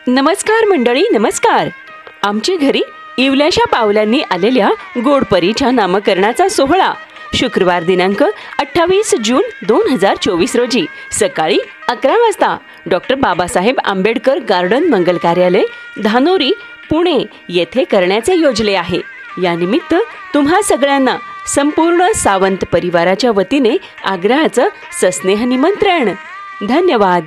नमस्कार मंडळी, नमस्कार. आमच्या घरी इवल्याशा पावलांनी आलेल्या गोडपरीच्या नामकरणाचा सोहळा शुक्रवार दिनांक 28 जून 2024 रोजी सकाळी 11 वाजता डॉक्टर बाबासाहेब आंबेडकर गार्डन मंगल कार्यालय धानोरी पुणे येथे करण्याचे योजले आहे. यानिमित्त तुम्हा सगळ्यांना संपूर्ण सावंत परिवाराच्या वतीने आग्रहाचं सस्नेह निमंत्रण. धन्यवाद.